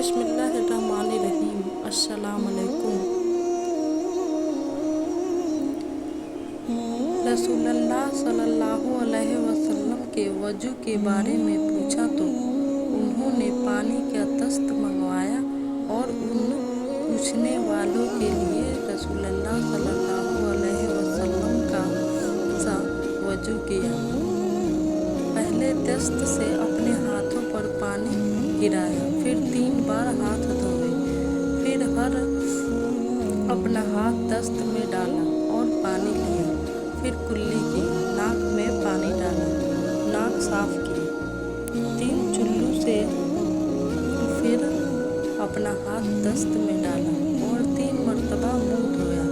बिस्मिल्लाहिर्रहमानिर्रहीम। अस्सलाम अलैकुम। रसूलुल्लाह सल्लल्लाहु अलैहि वसल्लम के वजू के बारे में पूछा तो उन्होंने पानी का दस्त मंगवाया और उन पूछने वालों के लिए रसूलुल्लाह सल्लल्लाहु अलैहि वसल्लम का सा वजू किया। पहले दस्त से अपने हाथों पर पानी गिराया, फिर 3 बार हाथ धोए, फिर हर अपना हाथ दस्त में डाला और पानी लिया, फिर कुल्ली की, नाक में पानी डाला, नाक साफ की, 3 चुल्लू से फिर अपना हाथ दस्त में डाला और 3 मरतबा मुंह धोया,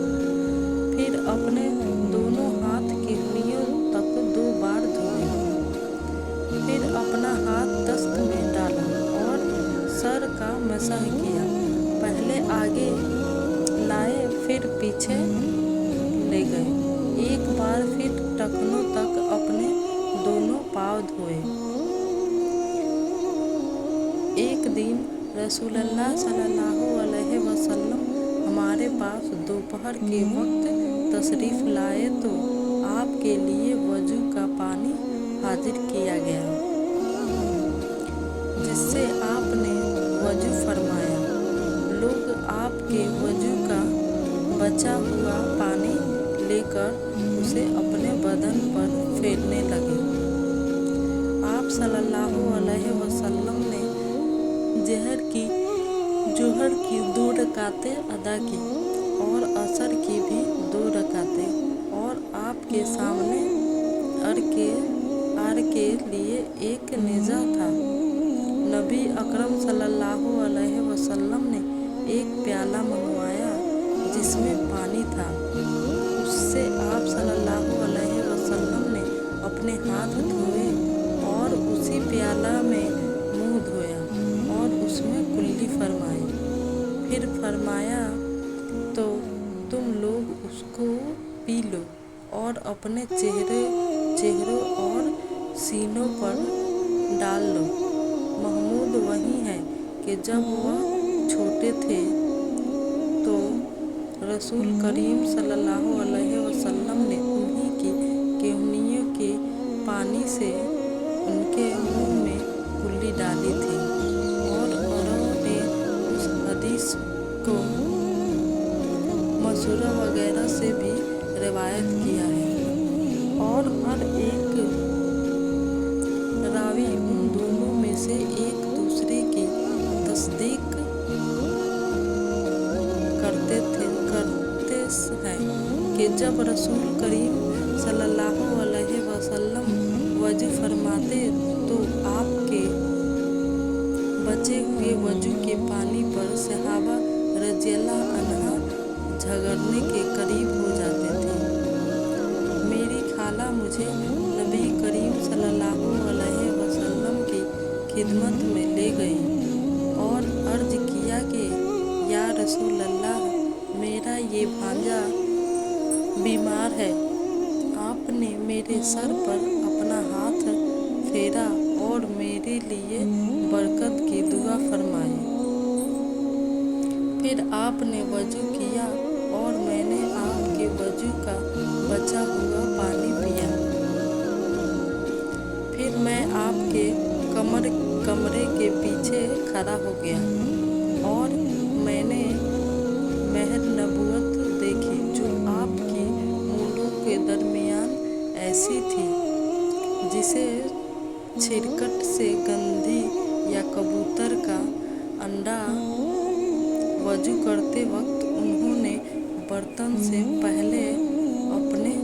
फिर अपने दोनों हाथ की उंगलियों तक 2 बार धोए, फिर अपना हाथ दस्त में डाला और सर का मसाह किया, पहले आगे लाए फिर पीछे ले गए, एक बार फिर टखनों तक अपने दोनों पाँव धोए। एक दिन रसूलुल्लाह सल्लल्लाहु अलैहि वसल्लम हमारे पास दोपहर के वक्त तशरीफ़ लाए तो आपके लिए वजू का पानी हाजिर किया गया, जिससे आपने वजू फरमाया। लोग आपके वजू का बचा हुआ पानी लेकर उसे अपने बदन पर फेरने लगे। आप सल्लल्लाहु अलैहि वसल्लम ने जोहर की 2 रकातें अदा की और असर की भी 2 रकातें, और आपके सामने आर के लिए एक नेज़ा था। नबी अकरम सल्लल्लाहु अलैहि वसल्लम ने एक प्याला मंगवाया जिसमें पानी था। उससे आप सल्लल्लाहु अलैहि वसल्लम ने अपने हाथ धोए और उसी प्याला में मुंह धोया और उसमें कुल्ली फरमाई। फिर फरमाया, तो तुम लोग उसको पी लो और अपने चेहरों और सीनों पर डाल लो। महमूद वही है कि जब वह छोटे थे तो रसूल करीम सल्लल्लाहु अलैहि वसल्लम ने उन्हीं की केहनियों के पानी से उनके मुंह में कुल्ली डाली थी, और औरों ने उस हदीस को मसूरा वगैरह से भी रिवायत किया है, और हर एक रावी उन दोनों में से एक दूसरे की तस्दीक करते हैं कि जब रसूल करीम सल्लल्लाहु अलैहि वसल्लम वजू फरमाते तो आपके बचे हुए वजू के पानी पर सहाबा रज़ियल्लाहु अन्हा झगड़ने के करीब हो जाते थे। मेरी खाला मुझे नबी करीम सल्लल्लाहु अलैहि वसल्लम की खिदमत में ले गई और अर्ज किया कि या रसूल अल्लाह, मेरा ये भांजा बीमार है। आपने मेरे सर पर अपना हाथ फेरा और मेरे लिए बरकत की दुआ फरमाई। फिर आपने वजू किया और मैंने आपके वजू का बचा हुआ पानी पिया। फिर मैं आपके कमरे के पीछे खड़ा हो गया और मैंने महर नबूवत देखी जो आपकी मूंढों के दरमियान ऐसी थी जिसे छिरकट से गंधी या कबूतर का अंडा। वजू करते वक्त उन्होंने बर्तन से पहले अपने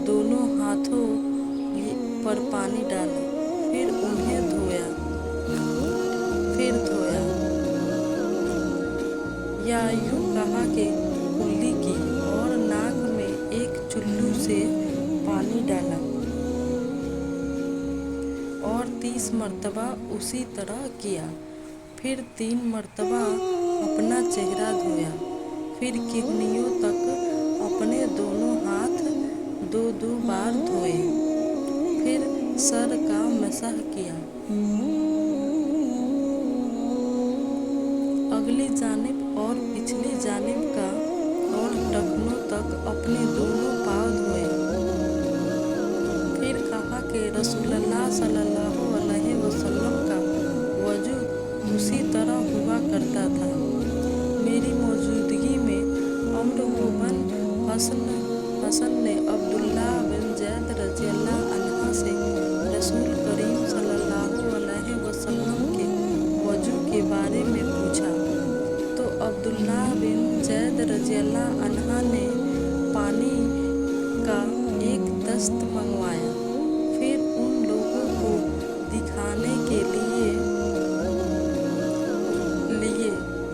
दोनों हाथों पर पानी डाला, फिर उन्हें धोया, या यूं कहा कि कुल्ली की, और नाक में एक चुल्लू से पानी डाला और 30 मरतबा उसी तरह किया। फिर 3 मरतबा अपना चेहरा धोया, फिर किडनियों तक अपने दोनों हाथ 2-2 बार धोए, फिर सर का मसाह किया, अगली जानिब और पिछली जानिब का और टखनों तक अपने दोनों पाँव धोए। फिर कहा कि रसूलुल्लाह सल्लल्लाहु अलैहि वसल्लम का वजू उसी तरह हुआ करता था। मेरी मौजूदगी में अम्र बिन हसन ने अब्दुल्लाह बिन ज़ैद रज़ियल्लाहु अन्हा से रसूल करीम सल्लल्लाहु अलैहि वसल्लम के वजू के बारे में पूछा, तो अब्दुल्लाह बिन ज़ैद रज़ियल्लाहु अन्हा ने पानी का एक दस्त मंगवाया। फिर उन लोगों को दिखाने के लिए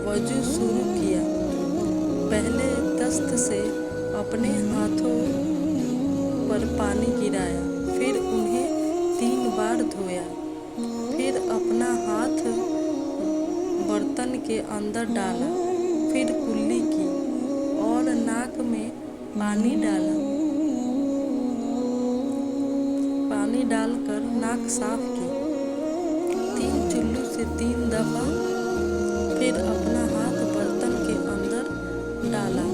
वजू शुरू किया। पहले दस्त से अपने हाथों पर पानी गिराया, फिर उन्हें 3 बार धोया। फिर अपना हाथ बर्तन के अंदर डाला, फिर कुल्ली की और नाक में पानी डालकर नाक साफ की 3 चुल्लू से 3 दफा। फिर अपना हाथ बर्तन के अंदर डाला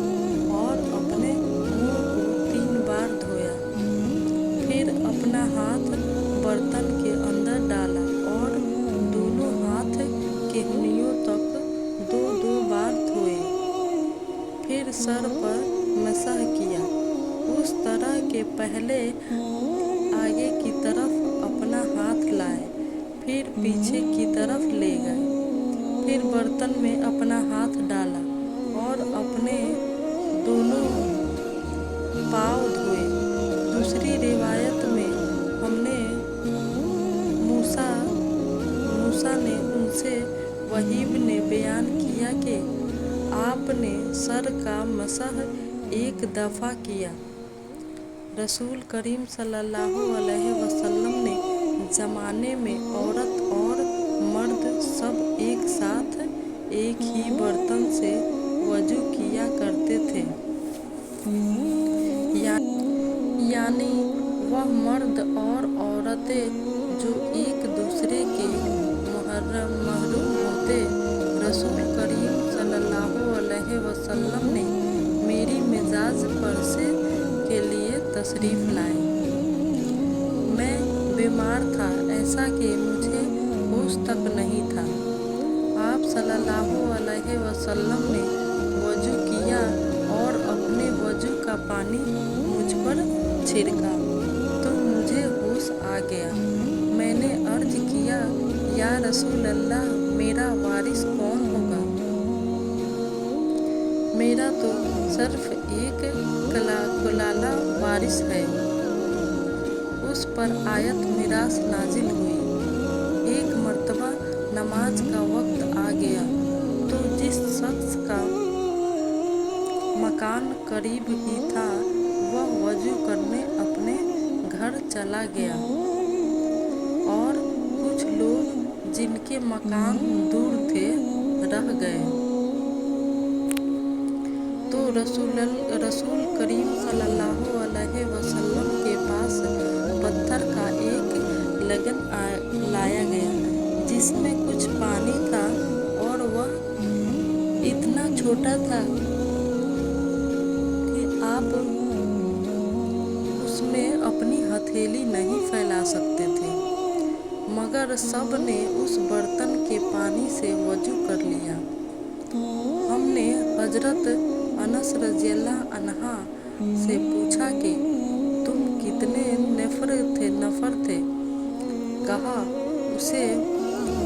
और अपने मुंह को 3 बार धोया। फिर अपना हाथ बर्तन के अंदर डाला और दोनों हाथ के उंगलियों तक 2-2 बार धोए। फिर सर पर मसह किया, उस तरह के पहले आगे की तरफ अपना हाथ लाए, फिर पीछे की तरफ ले गए। फिर बर्तन में अपना हाथ डाला और अपने दोनों पाँव धोए। दूसरी रिवायत में मूसा ने उनसे वहीब ने बयान किया कि आपने सर का मसह 1 दफ़ा किया। रसूल करीम सल्लल्लाहु अलैहि वसल्लम ने ज़माने में औरत और मर्द सब एक साथ एक ही बर्तन से वजू किया करते थे, यानी वह मर्द और औरतें जो एक दूसरे के महरूम होते। रसूल करीम सल्लल्लाहु अलैहि वसल्लम ने मेरी मिजाज पर से के लिए तशरीफ़ लाए। मैं बीमार था, ऐसा कि मुझे होश तक नहीं था। आप सल्लल्लाहु अलैहि वसल्लम ने वजू किया और अपने वजू का पानी मुझ पर छिड़का तो मुझे होश आ गया। मैंने अर्ज किया, या रसूल अल्लाह, मेरा वारिस कौन होगा? मेरा तो सिर्फ एक कुलाला वारिस है। उस पर आयत मिरास नाजिल हुई। एक मर्तबा नमाज का वक्त आ गया तो जिस शख्स का मकान करीब ही था वह वजू करने अपने घर चला गया और कुछ लोग जिनके मकान दूर थे रह गए। तो रसूल करीम सल्लल्लाहु अलैहि वसल्लम के पास पत्थर का एक लगन लाया गया जिसमें कुछ पानी था और वह इतना छोटा था कि आप उसमें अपनी हथेली नहीं फैला सकते थे, मगर सब ने उस बर्तन के पानी से वजू कर लिया। हमने हजरत अनस रज़ियल्लाहु अन्हा से पूछा कि तुम कितने नफर थे? कहा, उसे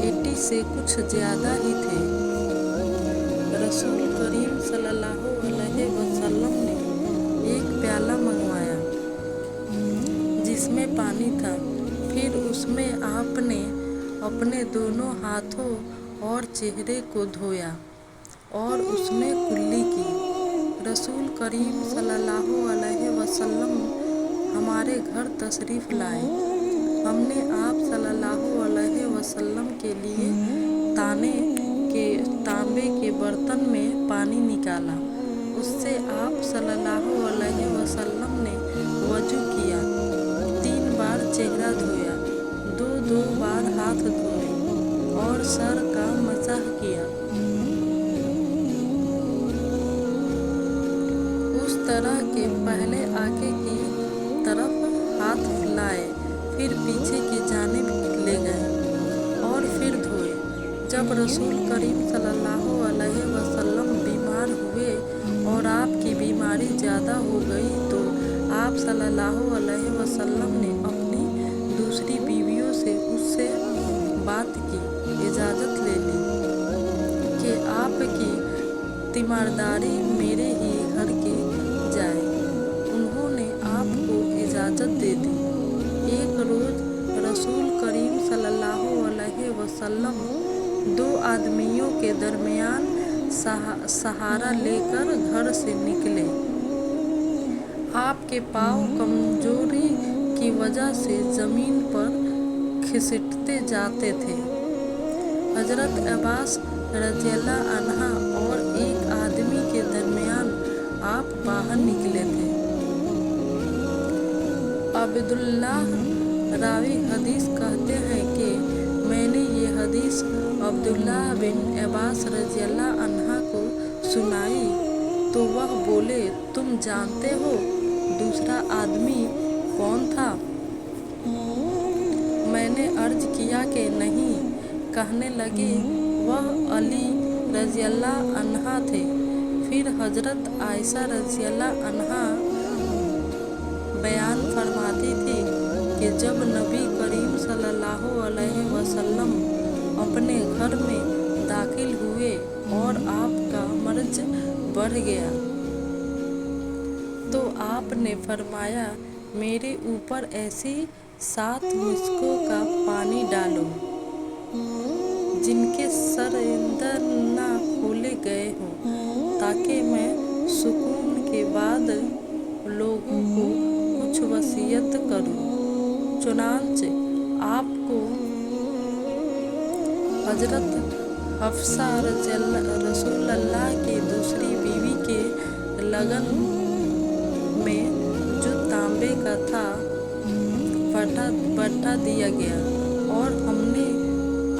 80 से कुछ ज़्यादा ही थे। रसूल करीम सल्लल्लाहु अलैहि वसल्लम ने एक प्याला मंगवाया जिसमें पानी था। फिर उसमें आपने अपने दोनों हाथों और चेहरे को धोया और उसमें कुल्ली की। रसूल करीम सल्लल्लाहु अलैहि वसल्लम हमारे घर तशरीफ़ लाए। हमने आप सल्लल्लाहु अलैहि वसल्लम के लिए तांबे के बर्तन में पानी निकाला। उससे आप सल्लल्लाहु अलैहि वसल्लम ने वजू किया, 3 बार चेहरा धोया, 2-2 बार हाथ धोए और सर का मसाह किया। तरह के पहले आगे की तरफ हाथ फैलाए, फिर पीछे की जानिब ले गए और फिर धोए। जब रसूल करीम सल्लल्लाहु अलैहि वसल्लम बीमार हुए और आपकी बीमारी ज़्यादा हो गई तो आप सल्लल्लाहु अलैहि वसल्लम ने अपनी दूसरी बीवियों से उससे बात की, इजाज़त ले ली कि आपकी तीमारदारी मेरे ही घर की जाए। उन्होंने आपको इजाज़त दे दी। एक रोज़ रसूल करीम सल्लल्लाहु अलैहि वसल्लम दो आदमियों के दरमियान सहारा लेकर घर से निकले। आपके पाँव कमजोरी की वजह से ज़मीन पर घिसटते जाते थे। हज़रत अब्बास रज़ियल्लाहु अन्हा और एक आदमी के दरमियान आप बाहर निकले थे। अब्दुल्लाह रावी हदीस कहते हैं कि मैंने ये हदीस अब्दुल्लाह बिन अब्बास रज़ियल्लाहु अन्हा को सुनाई तो वह बोले, तुम जानते हो दूसरा आदमी कौन था? मैंने अर्ज किया कि नहीं। कहने लगे, वह अली रज़ियल्लाहु अन्हा थे। फिर हज़रत आयशा रज़ियल्लाहु अन्हा बयान फरमाती थी कि जब नबी करीम सल्लल्लाहु अलैहि वसल्लम अपने घर में दाखिल हुए और आपका मर्ज बढ़ गया तो आपने फरमाया, मेरे ऊपर ऐसी 7 मुश्कों का पानी डालो जिनके सर इंदर न खोले गए हों, ताकि मैं सुकून के बाद लोगों को कुछ वसीयत करूं। चुनांचे आपको हज़रत हफ्सा रसूलुल्लाह की दूसरी बीवी के लगन में जो तांबे का था बटा दिया गया और हमने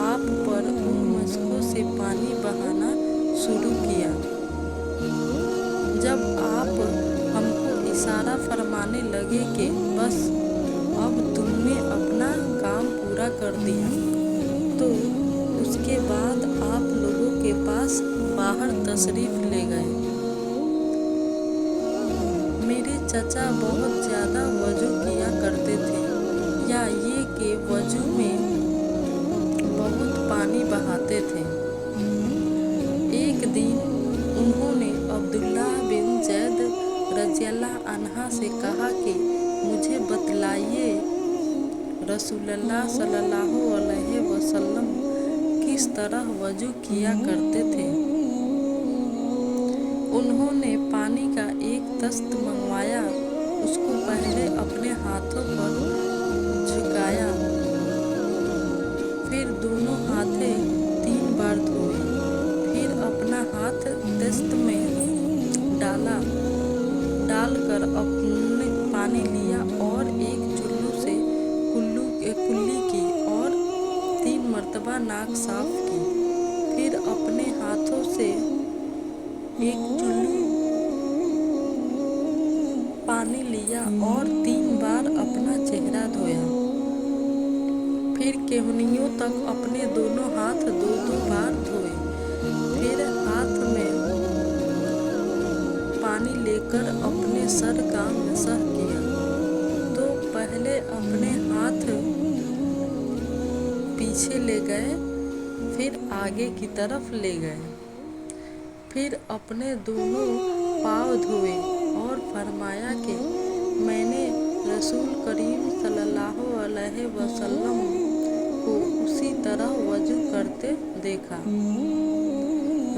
आप पर उन मशकों से पानी बहाना शुरू किया। जब आप हमको इशारा फरमाने लगे कि बस अब तुमने अपना काम पूरा कर दिया, तो उसके बाद आप लोगों के पास बाहर तशरीफ ले गए। मेरे चचा बहुत ज़्यादा वजू किया करते थे, या ये कि वजू में बहुत पानी बहाते थे। एक दिन उन्होंने अब्दुल्लाह बिन ज़ैद रज़ियल्लाहु अन्हा से कहा कि मुझे बतलाइए रसूलुल्लाह सल्लल्लाहु अलैहि वसल्लम किस तरह वजू किया करते थे। उन्होंने पानी का एक तस्त मंगवाया, उसको पहले अपने हाथों पर झुकाया, फिर दोनों हाथें 3 बार धोए, फिर अपना हाथ तस्त में डालकर अपने पानी लिया और एक चुल्लू से कुल्ली की और 3 मरतबा नाक साफ की। फिर अपने हाथों से एक चुल्लू पानी लिया और 3 बार अपना चेहरा धोया। फिर केहनियों तक अपने दोनों हाथ 2-2 बार धोए। फिर हाथ में पानी लेकर अपने सर का मसह किया। तो पहले अपने हाथ पीछे ले गए, फिर आगे की तरफ ले गए, फिर अपने दोनों पाँव धोए और फरमाया कि मैंने रसूल करीम सल्लल्लाहु अलैहि वसल्लम को उसी तरह वजू करते देखा।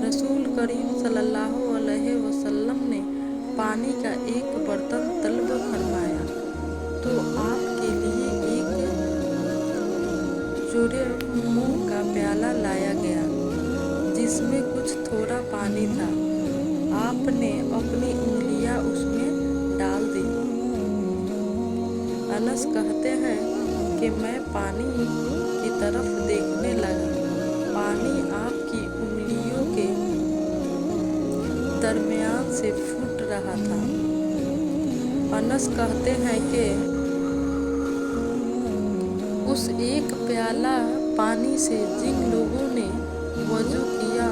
रसूल करीम सल्लल्लाहु अलैहि वसल्लम ने पानी का एक बर्तन तलब फरमाया तो आपके लिए एक चूरे मुँह का प्याला लाया गया जिसमें कुछ थोड़ा पानी था। आपने अपनी उंगलियां उसमें डाल दी। अनस कहते हैं कि मैं पानी की तरफ देखने लगा। पानी आपकी उंगलियों के दरमियान से फूट रहा था। अनस कहते हैं कि उस एक प्याला पानी से जिन लोगों ने वजू किया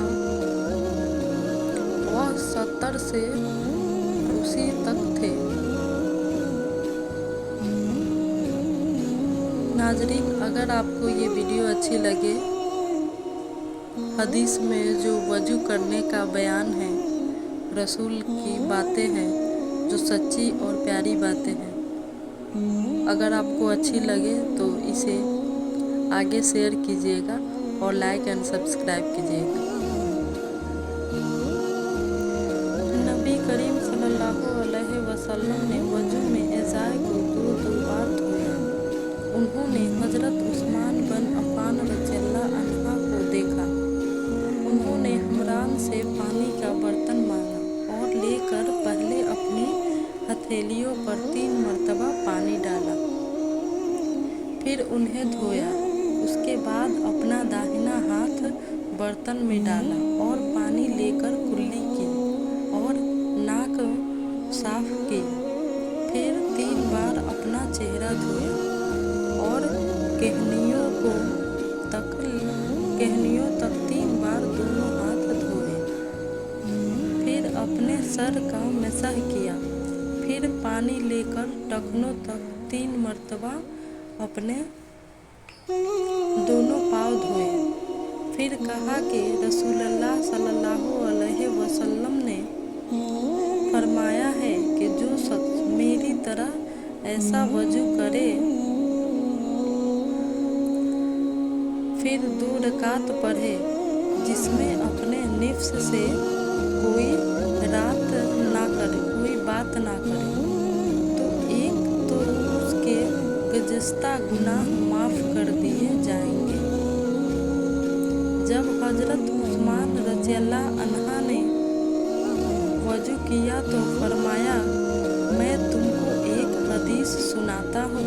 वह 70 से उसी तक थे। नाजरीन, अगर आपको ये वीडियो अच्छी लगे, हदीस में जो वजू करने का बयान है, रसूल की बातें हैं जो सच्ची और प्यारी बातें हैं, अगर आपको अच्छी लगे तो इसे आगे शेयर कीजिएगा और लाइक एंड सब्सक्राइब कीजिएगा। नबी करीम सल्लल्लाहु अलैहि वसल्लम ने वजू में एज़ाए को दो बार धोया। उन्होंने हजरत उस्मान बिन अफ़्फ़ान रज़ियल्लाहु अन्हु को देखा। उन्होंने हमरान से पानी का बर्तन मांगा और लेकर पहले अपनी हथेलियों पर 3 मरतबा पानी डाला, फिर उन्हें धोया। उसके बाद अपना दाहिना हाथ बर्तन में डाला और पानी लेकर कुल्ली की और नाक साफ की। फिर 3 बार अपना चेहरा धोया और कहनियों तक 3 बार दोनों हाथ धोए। फिर अपने सर का मसह किया। फिर पानी लेकर टखनों तक 3 मरतबा अपने दोनों पाँव धोए। फिर कहा कि रसूलुल्लाह सल्लल्लाहु अलैहि वसल्लम ने फरमाया है कि जो शख्स मेरी तरह ऐसा वजू करे, फिर 2 रकात पढ़े जिसमें अपने निफ्स से कोई बात ना करे, तो एक तो उसके गुज़िश्ता गुनाह माफ़ कर दिए जाएंगे। जब हजरत उस्मान रज़ियल्लाहु अन्हु ने वजू किया तो फरमाया, मैं तुमको एक हदीस सुनाता हूँ।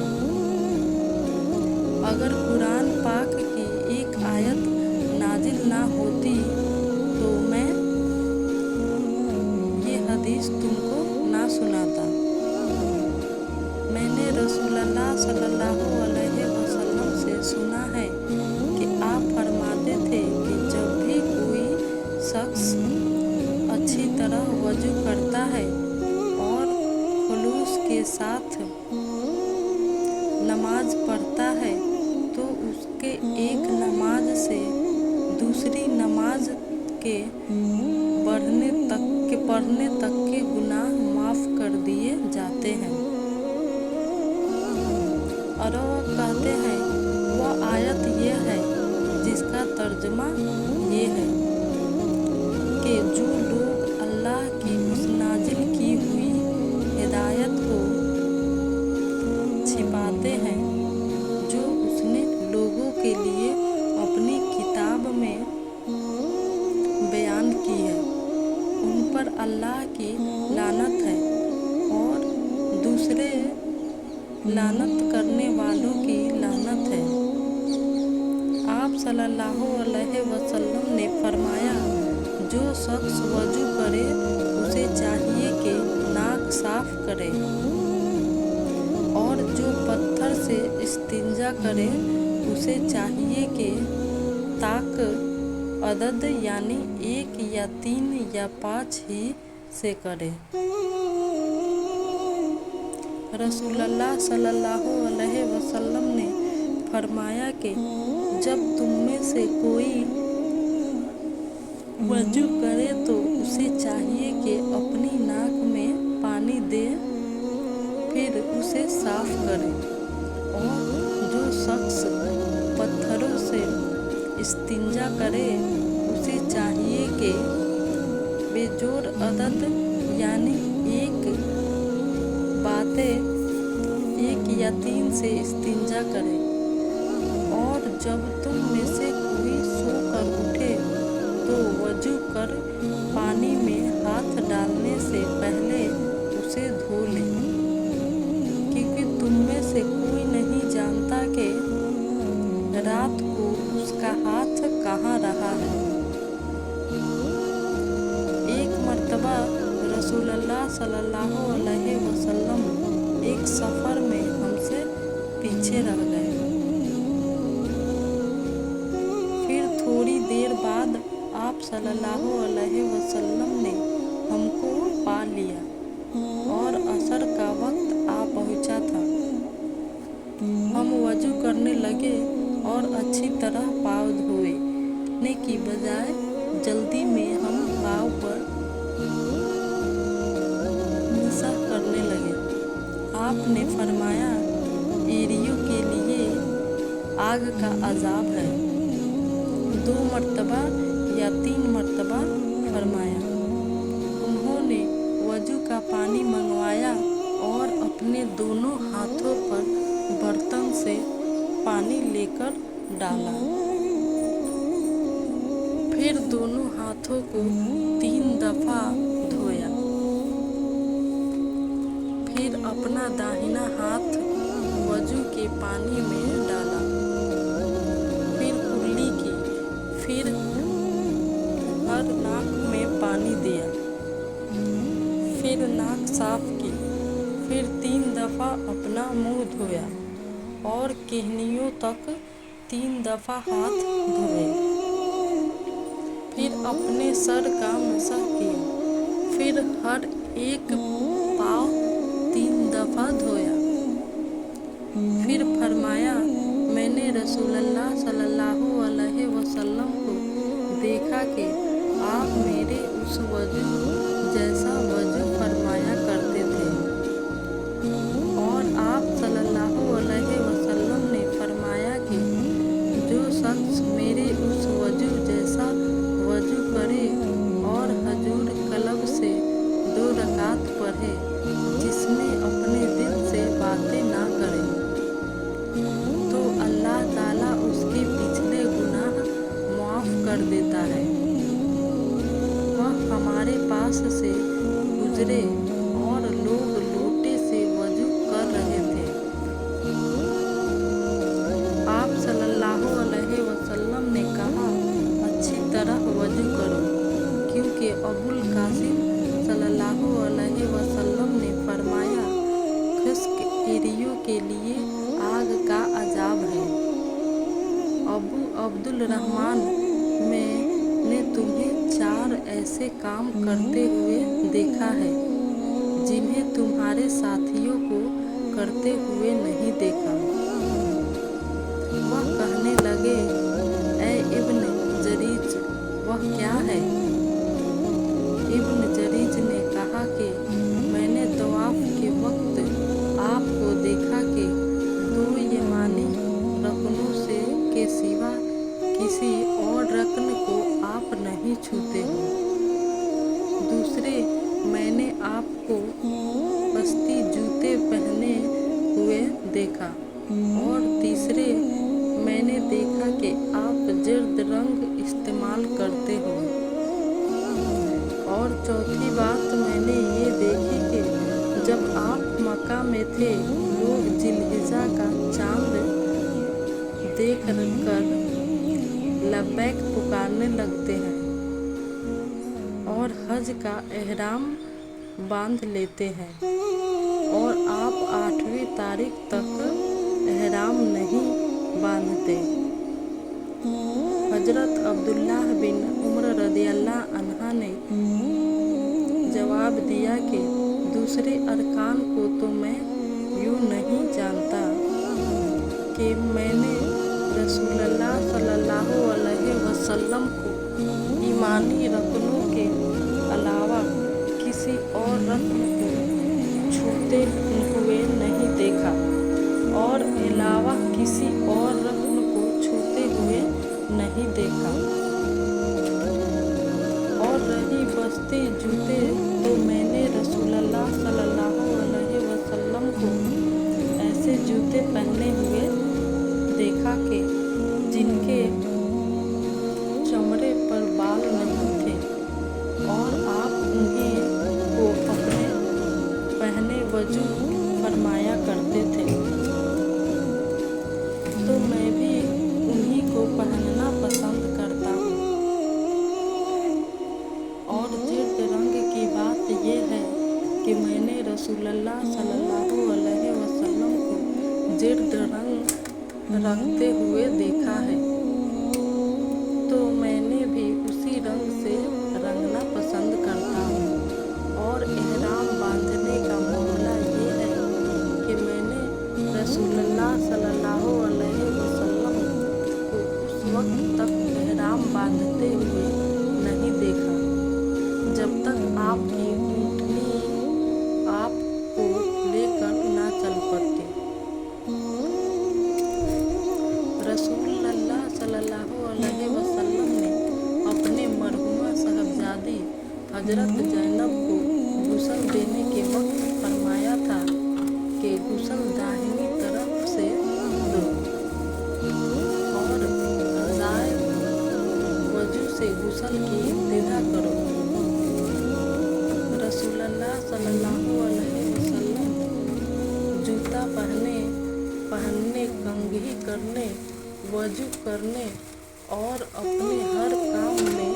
अगर कुरान पाक की एक आयत नाजिल ना होती तो मैं ये हदीस तुमको ना सुनाता। मैंने रसूलुल्लाह सल्लल्लाहु अलैहि वसल्लम से सुना है कि आप फरमाते थे कि जब भी कोई शख्स अच्छी तरह वजू करता है और खुलूस के साथ नमाज पढ़ता है तो उसके एक नमाज से दूसरी नमाज के पढ़ने तक के गुनाह माफ़ कर दिए जाते हैं। और वो कहते हैं वह आयत ये है जिसका तर्जुमा ये है कि जो लोग अल्लाह की उस नाजिल की हुई हिदायत को छिपाते हैं जो उसने लोगों के लिए अपनी किताब में बयान की है, उन पर अल्लाह की लानत है और दूसरे लानत करने वालों की लानत है। आप सल्लल्लाहु अलैहि वसल्लम ने फरमाया, जो शख्स वजू करे उसे चाहिए कि नाक साफ करे और जो पत्थर से इस्तिंजा करे उसे चाहिए कि ताक अदद यानी 1 या 3 या 5 ही से करे। रसूलुल्लाह सल्लल्लाहु अलैहि वसल्लम ने फरमाया कि जब तुम में से कोई वजू करे तो उसे चाहिए कि अपनी नाक में पानी दे, फिर उसे साफ करे, और जो शख्स पत्थरों से इस्तिंजा करे उसे चाहिए कि बेजोर अदद यानी 1 या 3 से इस्तिंजा करे। और जब तुम में से कोई सो कर उठे तो वजू कर पानी में हाथ डालने से पहले उसे धो ले, क्योंकि तुम में से कोई नहीं जानता कि रात को उसका हाथ कहाँ रहा है। एक मर्तबा रसूलुल्लाह सल्लल्लाहु अलैहि वसल्लम एक सफ़र में हमसे पीछे रह गए। फिर थोड़ी देर बाद आप सल्लल्लाहु अलैहि वसल्लम ने हमको पा लिया और असर का वक्त आ पहुंचा था। हम वजू करने लगे और अच्छी तरह पाँव धोने की बजाय जल्दी में हम पाँव पर मसह करने लगे। आपने फरमाया, एरियों के लिए आग का अजाब है। 2 मरतबा या 3 मरतबा फरमाया। उन्होंने वजू का पानी मंगवाया और अपने दोनों हाथों पर बर्तन से पानी लेकर डाला। फिर दोनों हाथों को 3 दफ़ा धोया। फिर अपना दाहिना हाथ वजू के पानी में डाला। फिर कुल्ली की। फिर हर नाक में पानी दिया। फिर नाक साफ की। फिर 3 दफ़ा अपना मुंह धोया और केहनियों तक 3 दफ़ा हाथ धोए। फिर अपने सर का मसह किया। फिर हर एक पाँव 3 दफ़ा धोया। फिर फरमाया, मैंने रसूलुल्लाह सल्लल्लाहु अलैहि वसल्लम को देखा कि आप मेरे उस वजू जैसा वजू फरमाया करते थे और आप सल्लल्लाहु अलैहि वसल्लम ने फरमाया कि जो शख्स मेरे उस वजू जैसा वजू करे और हजूर कलब से 2 रकात पढ़े जिसमें अपने दिल से बातें ना करे, तो अल्लाह ताला उसके पिछले गुनाह माफ़ कर देता है। वह हमारे पास से गुजरे और लोग लोटे से वजू कर रहे थे। आप सल्लल्लाहु अलैहि वसल्लम ने कहा, अच्छी तरह वजू करो, क्योंकि अबुल कासिम सल्लल्लाहु अलैहि वसल्लम ने फरमाया, खुश्क एरियों के लिए आग का अजाब है। अबू अब्दुल रहमान मैंने तुम्हें 4 ऐसे काम करते हुए देखा है जिन्हें तुम्हारे साथियों को करते हुए नहीं देखा। वह कहने लगे, ऐ इब्न जरीज, वह क्या है? इब्न जरीज ने कहा कि मैंने तवाफ के वक्त आपको देखा कि 2 यमानी रकनों से के सिवा किसी और रकन को आप नहीं छूते हो। दूसरे, मैंने आपको पस्ती जूते पहने हुए देखा। और तीसरे, मैंने देखा कि आप जर्द रंग इस्तेमाल करते हो। और चौथी बात मैंने ये देखी कि जब आप मक्का में थे, लोग जिलहिजा का चांद देख कर लब्बैक पुकारने लगते हैं और हज का एहराम बांध लेते हैं, और आप 8वीं तारीख तक एहराम नहीं बांधते। हजरत अब्दुल्लाह बिन उमर रदियल्लाहु अन्हा ने जवाब दिया कि दूसरे अरकान को तो मैं यूँ नहीं जानता कि मैंने रसूलुल्लाह सल्लल्लाहु अलैहि वसल्लम को ईमानी रकनों के अलावा किसी और रकन को छूते हुए नहीं देखा और अलावा किसी और रकन को छूते हुए नहीं देखा। और रही बस्ती जूते, तो मैंने रसूलुल्लाह सल्लल्लाहु अलैहि वसल्लम को ऐसे जूते पहने हुए देखा कि जिनके चमड़े पर बाल नहीं थे, और आप उन्हीं को अपने पहने वजू फरमाया करते थे, तो मैं भी उन्हीं को पहनना पसंद करता हूँ। और जिर्द रंग की बात यह है कि मैंने रसूलुल्लाह सल्लल्लाहु अलैहि जिर्द रंग रखते हुए देखा है, तो मैंने भी उसी रंग से रंगना पसंद करता हूँ। और एहराम बांधने का मामला ये है कि मैंने रसूलुल्लाह सल्लल्लाहु अलैहि वसल्लम को उस वक्त तक एहराम बांधते हुए नहीं देखा जब तक आपकी ऊँटनी आपको लेकर ना चल पड़ती। रसूलुल्लाह सल्लल्लाहु अलैहि वसल्लम ने अपने मरहुमा साहबजादी हजरत ज़ैनब को गुस्ल देने के वक्त फरमाया था कि गुस्ल दाहिनी तरफ से दो और दाएं वजू से गुस्ल की इब्तिदा करो। रसूलुल्लाह सल्लल्लाहु अलैहि वसल्लम जूता पहनने, कंघी करने, वजू करने और अपने हर काम में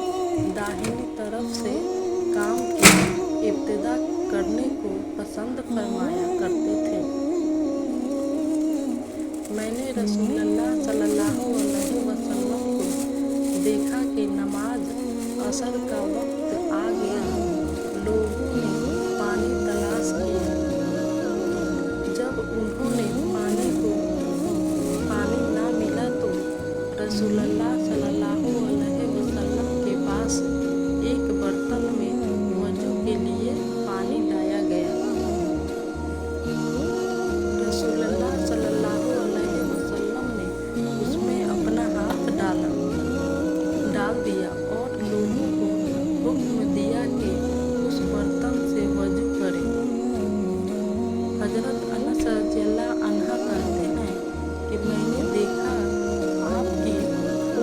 दाहिनी तरफ से काम की इब्तिदा करने को पसंद फरमाया करते थे। मैंने रसूलुल्लाह सल्लल्लाहु अलैहि वसल्लम को देखा कि नमाज असर का वक्त आ गया। लोगों ने पानी तलाश किया। जब उन्होंने पानी ना मिला तो रसूलुल्लाह सल्लल्लाहु अलैहि वसल्लम के पास एक बर्तन में वजू के लिए पानी लाया गया। रसूलुल्लाह सल्लल्लाहु अलैहि वसल्लम ने उसमें अपना हाथ डाल दिया और लोगों को हुक्म दिया कि उस बर्तन से वजू करें। हजरत अनस रज़ियल्लाहु अन्हा कहते हैं कि मैंने देखा आपकी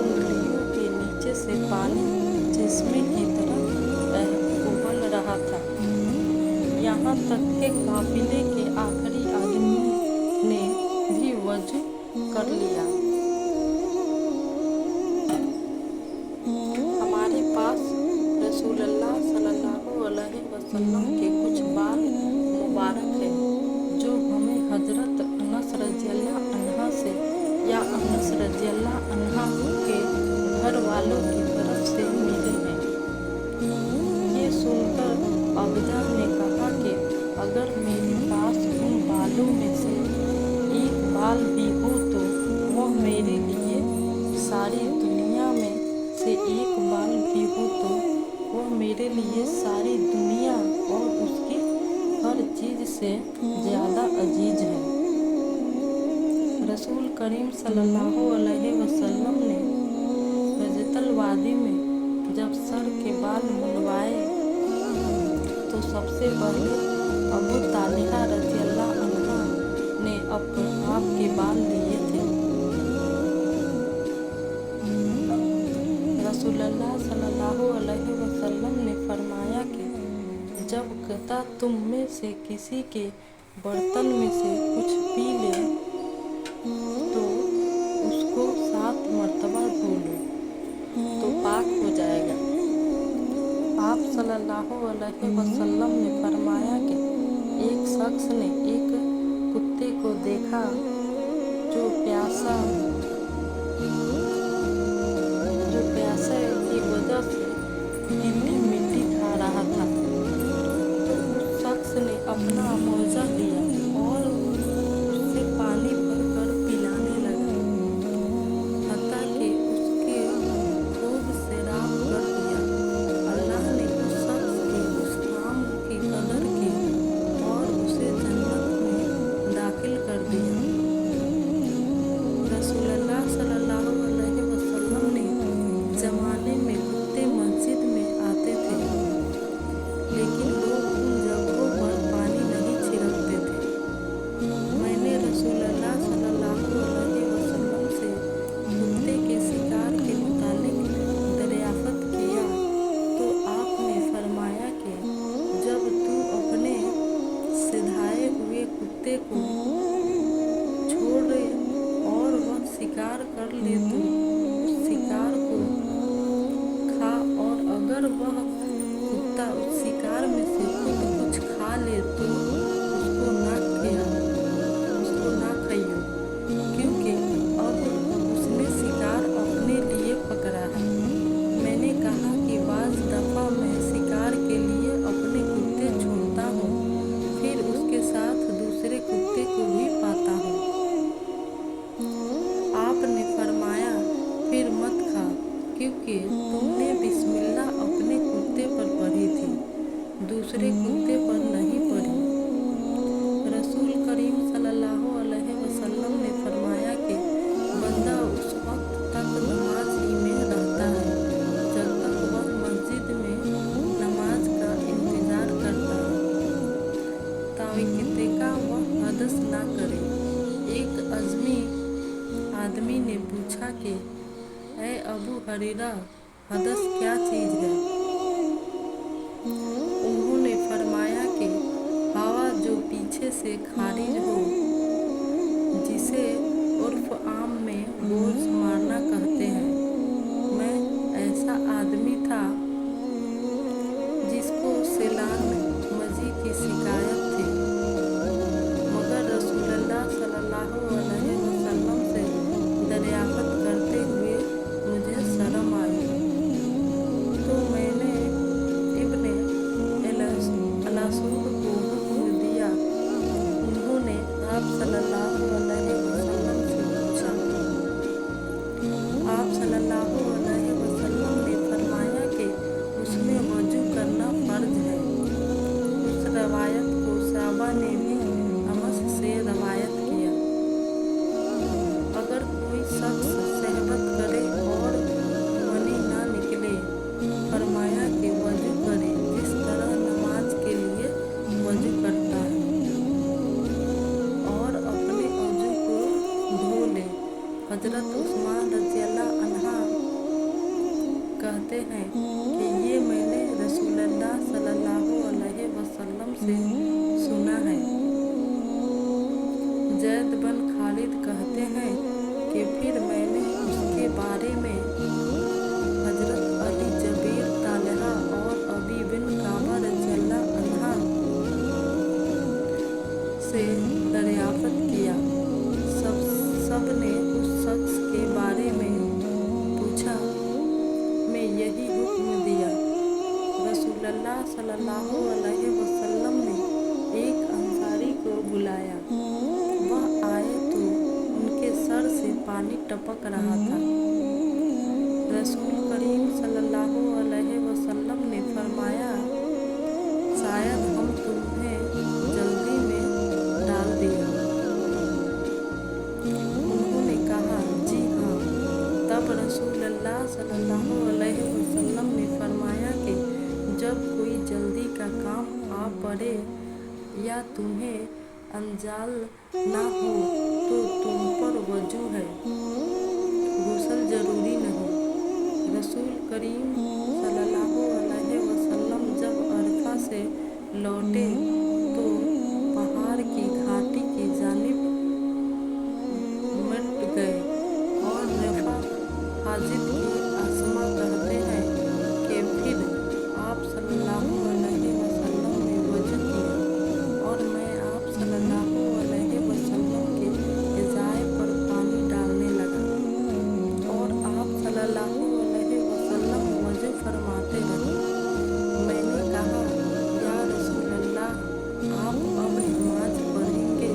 उंगलियों के नीचे से पानी चश्मे की तरह उबल रहा था, यहाँ तक कि काफिले के आखिरी आदमी ने भी वजू कर लिया। हमारे पास रसूलुल्लाह सल्लल्लाहु अलैहि वसल्लम के कुछ बाल मुबारक है जो हमें हजरत अनस रज़ियल्लाहु अन्हा से या अनस रज़ियल्लाहु अन्हा के घर वालों की तरफ से मिले हैं। ये सुनकर अबदा ने कहा कि अगर मेरे पास उन बालों में से एक बाल भी हो तो वह मेरे लिए सारी दुनिया में से एक बाल भी हो तो वह मेरे लिए सारी दुनिया और उसकी हर चीज़ से ज़्यादा अजीज है। रसूल करीम सल्लल्लाहु अलैहि वसल्लम ने रजतल वादी में जब सर के बाल मुंडवाए तो सबसे पहले अबू तालिहा रज़ियल्लाहु अन्हा ने आपके बाल लिए थे। रसूलुल्लाह सल्लल्लाहु अलैहि वसल्लम ने फरमाया कि जब कता तुम में से किसी के बर्तन में से कुछ पी ले तो उसको 7 मरतबा धो लो तो पाक हो जाएगा। आप सल्लल्लाहु अलैहि वसल्लम ने फरमाया कि एक शख्स ने एक कुत्ते को देखा जो प्यासे की वजह से गीली मिट्टी खा रहा था, तो उस शख्स ने अपना मोजा लिया और उससे पानी भरकर पिलाने लगा, हत्ता कि उसके खूब सैराब कर दिया। अल्लाह ने उस शख्स के उस काम की कदर की और उसे जन्नत में दाखिल कर दिया। रसूलुल्लाह सल्लल्लाहु अलैहि वसल्लम ने ज़माने में कुत्ते मस्जिद में आते थे, लेकिन लोग उन जगहों पर पानी नहीं छिड़कते थे। मैंने रसूलुल्लाह सल्लल्लाहु अलैहि वसल्लम से कुत्ते के शिकार के मुतालिक दरियाफ़त किया तो आपने फरमाया कि जब तू अपने सिधाए हुए कुत्ते को छोड़े और वह शिकार कर ले तो उस शिकार को खा, और अगर वह कुत्ता उस शिकार में से खुद कुछ खा ले तो उसको ना खाइयो। कि ए अबू हरीरा, हदस क्या चीज़ है? उन्होंने फरमाया कि हवा जो पीछे से खारिज हो, जिसे उर्फ आम में बोझ मारना कहते हैं। मैं ऐसा आदमी था जिसको सिलान मजी की शिकायत थी, मगर रसूलुल्लाह सल्लल्लाहु अलैहि वसल्लम से दरियाफ्त करते हुए मुझे शर्म आई, तो मैंने इब्ने अलासूब को हुक्म दिया। उन्होंने आप सल्लल्लाहु अलैहि वसल्लम से पूछा। आप सल्लल्लाहु अलैहि वसल्लम ने फरमाया कि उसमें वजू करना फर्ज है। उस रवायत को साहबा ने भी अमस से रवायत किया। अगर कोई शख्स सहबत करे और मनी ना निकले, फरमाया कि वजू करे जिस तरह नमाज के लिए वजू करता है, और अपने वजू को धो ले। हजरत उस्मान रज़ियल्लाहु अन्हा कहते हैं कि ये मैंने रसूलुल्लाह सल्लल्लाहु अलैहि वसल्लम से सुना है। ज़ैद बिन खालिद कहते हैं कि फिर मैंने उसके बारे में हजरत अली, जबीर, तालहा और अबी बिन काबा रज़ियल्लाहु अन्हा से दरियाफ्त किया। सब ने उस शख्स के बारे में पूछा। मैं यही हुक्म दिया। रसूलुल्लाह सल्लल्लाहु अलैहि वसल्लम ने एक अंसारी को बुलाया। वह आए तो उनके सर से पानी टपक रहा था। रसूल करीम सल्लल्लाहु अलैहि वसल्लम ने फरमाया, शायद हम तुम्हें जल्दी में डाल दिया। उन्होंने कहा, जी हाँ। तब रसूलुल्लाह सल्लल्लाहु अलैहि वसल्लम ने फरमाया कि जब कोई जल्दी का काम आ पड़े या तुम्हें अंजाल ना हो तो तुम पर वजू है, गुस्ल जरूरी नहीं। रसूल करीम सल्लल्लाहु अलैहि वसल्लम जब अरफा से लौटे तो पहाड़ की घाटी की जानिब मट गए, और रफा हाजिब की आसमा कहते हैं कि फिर आप सल्लल्लाहु अलैहि वसल्लम ने वजू किया, और मैं आप सल्लल्लाहु अलैहि वसल्लम के इज़ाए पर पानी डालने लगा, और आप सल्लल्लाहु अलैहि वसल्लम वजू फरमाते रहे। मैंने कहा, या रसूलल्लाह, आप अब नमाज पढ़ेंगे?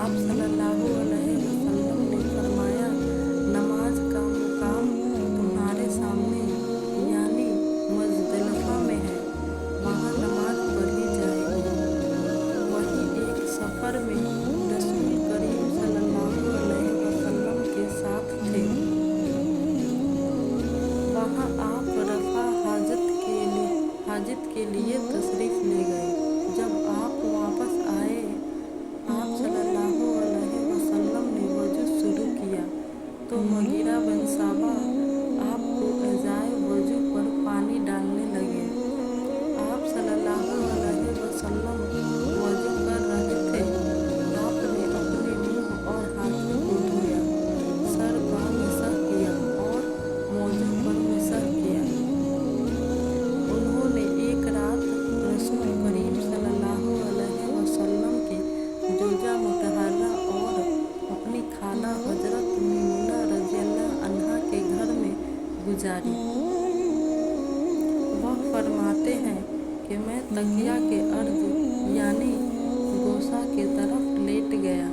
आप सल्लल्लाहु अलैहि वसल्लम ने फरमाया, नमाज का मुकाम तुम्हारे सामने यानी मुज़दलिफ़ा में है, वहाँ नमाज पढ़ी जाएगी। वहीं एक सफ़र में रसूल करीम सल्लल्लाहु अलैहि वसल्लम के साथ थे। वहाँ आप रफ़ा हाजत के लिए तशरीफ़ ले गए। जब आप वापस आए, आप सल्लल्लाहु अलैहि वसल्लम ने वजू शुरू किया तो मुगीरा बिन शाबा आपको इज़ाए वजू पर पानी डालने लगे। आप सल्लल्लाहु अलैहि वसल्लम वजू कर रहे थे। आपने अपने मुंह और हाथों को धोया, सर पर मसह किया और मौजू पर मसह किया। उन्होंने एक रात रसूल करीम सल्लल्लाहु अलैहि वसल्लम की जोजा मुतहर्रा और अपनी खाला हजरत मैमूना रज़ियल्लाहु अन्हा के घर में गुजारी। वह फरमाते हैं कि मैं तकिया के अर्ज यानी गोसा की तरफ लेट गया,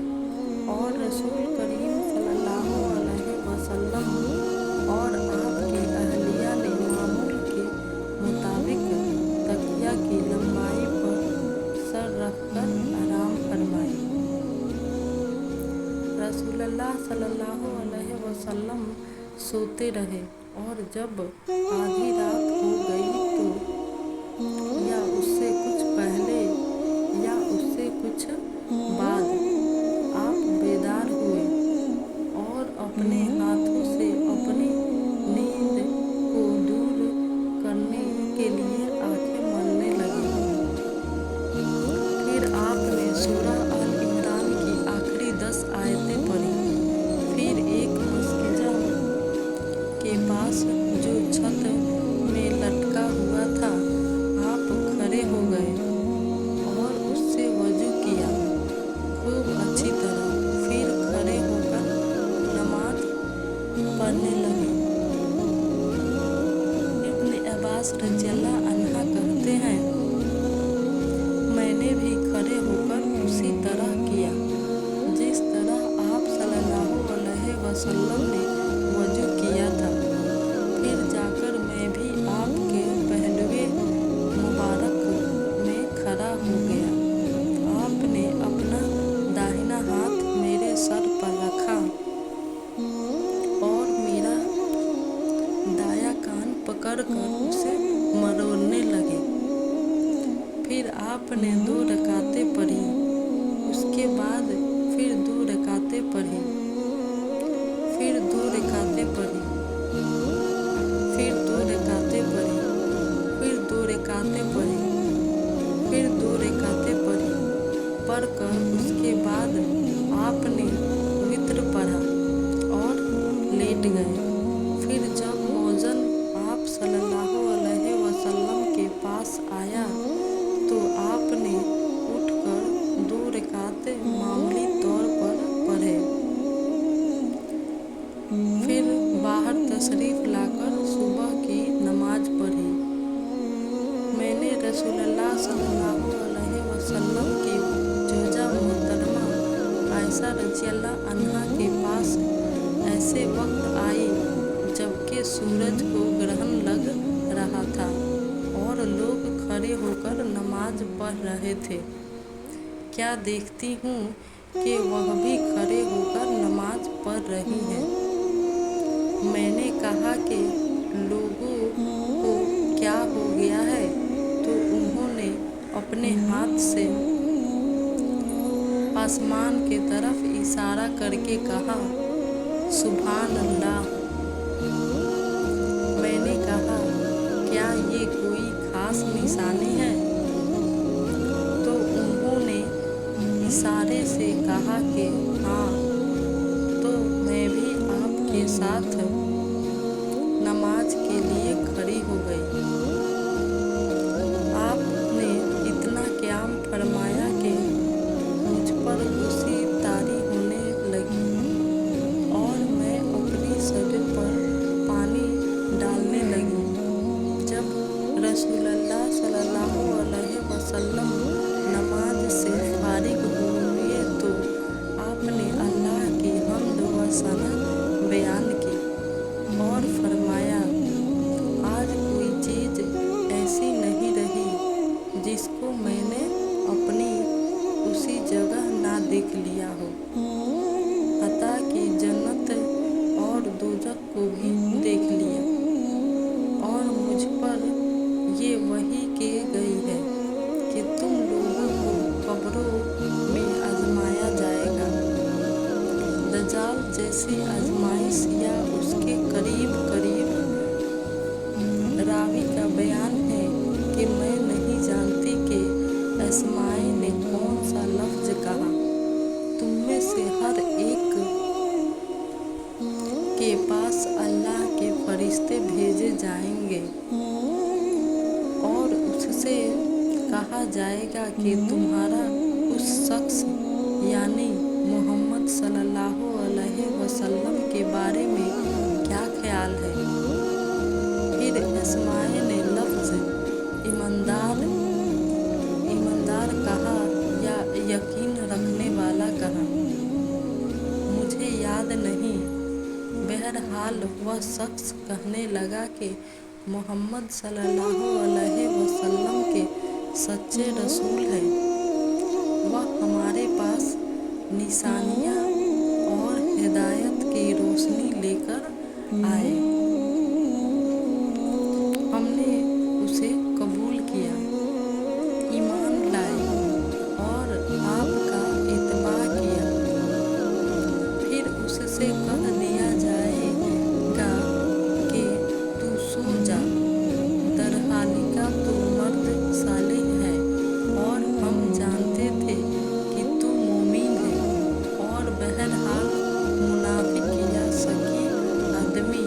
और रसूल करीम सल्लल्लाहु अलैहि वसल्लम और आपकी अहलिया ने मामूल के मुताबिक तकिया की लंबाई पर सर रखकर आराम फरमाए। रसूलुल्लाह सल्लल्लाहु अलैहि वसल्लम सोते रहे, और जब आधी रात हो गई तो या उससे कुछ पहले या उससे कुछ बाद आप बेदार हुए, और अब्बास रज़ियल्लाहु अन्हा कहते हैं, मैंने भी खड़े होकर उसी तरह किया जिस तरह आप सल्लल्लाहु अलैहि वसल्लम ने वज़ू किया था। फिर जाकर मैं भी आपके पहलुए मुबारक में खड़ा हो गया। आपने अपना दाहिना हाथ मेरे सर पर रखा और मेरा दायां कान पकड़कर उसे मरोड़ने लगे। फिर आपने 2 रकातें पढ़ी, उसके बाद फिर 2 रकातें पढ़ी, फिर 2 रकातें पढ़ी, फिर 2 रकातें पढ़ी, फिर 2 रकातें पढ़ी, फिर 2 रकातें पढ़ी। पढ़कर उसके बाद आपने वित्र पढ़ा और लेट गए। फिर जब मौज़न आप सल्लल्लाहु अलैहि वसल्लम के पास आया तो आपने उठकर 2 रकातें मामूली तौर पर पढ़े। फिर बाहर तशरीफ़ लाकर सुबह की नमाज पढ़ी। मैंने रसूलुल्लाह सल्लल्लाहु अलैहि वसल्लम की जोजा मोहतरमा आयशा रज़ियल्लाहु अन्हा के पास ऐसे वक्त आई जबकि सूरज को ग्रहण लग रहा था और लोग खड़े होकर नमाज पढ़ रहे थे। क्या देखती हूँ कि वह भी खड़े होकर नमाज पढ़ रही हैं। मैंने कहा कि लोगों को क्या हो गया है, तो उन्होंने अपने हाथ से आसमान की तरफ इशारा करके कहा, सुभान अल्लाह। मैंने कहा, क्या ये कोई खास निशानी है? तो उन्होंने इशारे से कहा कि हाँ। तो मैं भी आपके साथ नमाज के लिए खड़ी हो गई। आपने इतना क़याम फरमाया कि मुझ पर गुस्से तारी होने लगी और मैं अपनी शरीर पर पानी डालने लगी। जब रसूलुल्लाह सल्लल्लाहु अलैहि वसल्लम नमाज से फारिग हुए तो आपने अल्लाह की हम्द व सना बयान की और फरमाया, आज कोई चीज़ ऐसी नहीं रही जिसको मैंने अपनी उसी जगह ना देख लिया हो। हत्ता कि जन्नत और दोज़ख को भी देख लिया और मुझ पर ये वही की गई है कि तुम लोगों को कब्रों में आजमाया जाएगा। दज्जाल जैसी आजमाइश या उसके करीब करीब। रावी का बयान है कि मैं नहीं जानती कि अस्माए ने कौन सा लफ्ज कहा। तुम में से हर एक के पास अल्लाह के फरिश्ते भेजे जाएंगे और उससे कहा जाएगा कि तुम्हारा उस शख्स यानी मोहम्मद सल्लल्लाहु अलैहि वसल्लम के बारे में क्या ख्याल है। फिर अस्माए ने लफ्ज़ ईमानदार कहा या यकीन रखने वाला कहा, मुझे याद नहीं। बहरहाल वह शख्स कहने लगा कि मोहम्मद सल्लल्लाहु अलैहि वसल्लम के सच्चे रसूल हैं। वह हमारे पास निशानियाँ और हिदायत की रोशनी लेकर आए। हमने उसे कबूल किया, ईमान लाए और आपका इत्तबा किया। फिर उससे कह दिया जाएगा कि तू सो जा, दरहालिका तो मर्द सालिह है और हम जानते थे कि तू मोमिन है। और बहरहाल मुनाफिक या शकी आदमी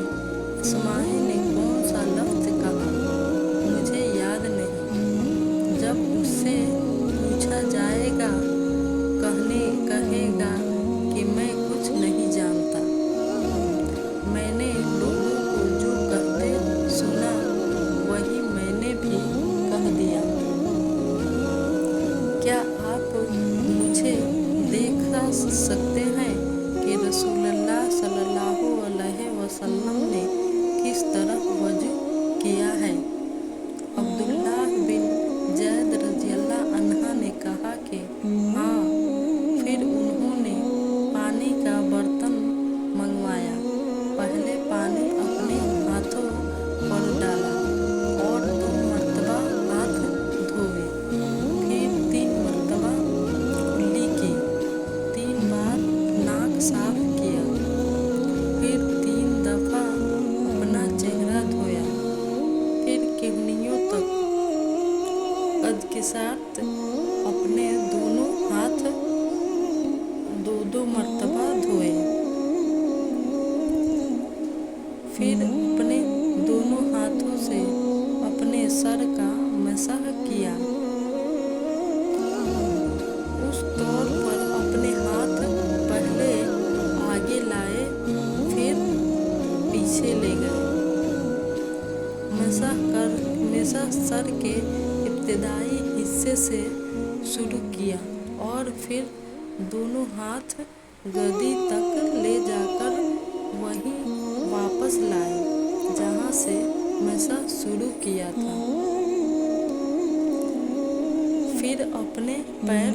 है। अब्दुल्लाह बिन जैद रज़ियल्लाहु अन्हा ने कहा कि हाँ। फिर उन्होंने पानी का बर्तन मंगवाया। पहले पानी अपने हाथों पर डाला और 2 मरतबा हाथ धोए। फिर 3 मरतबा कुल्ली की, 3 बार नाक साफ किया। फिर 3 दफ़ा अपना चेहरा धोया। फिर किडनियों तक कद के साथ अपने दोनों हाथ 2-2 मरतबा धोए। फिर अपने दोनों हाथों से अपने सर का मसाह किया। उस तौर पर अपने हाथ पहले आगे लाए, फिर पीछे ले गए। मसाह सर के इब्तिदाई हिस्से से शुरू किया और फिर दोनों हाथ गद्दी तक ले जाकर वहीं वापस लाए जहाँ से मसाह शुरू किया था। फिर अपने पैर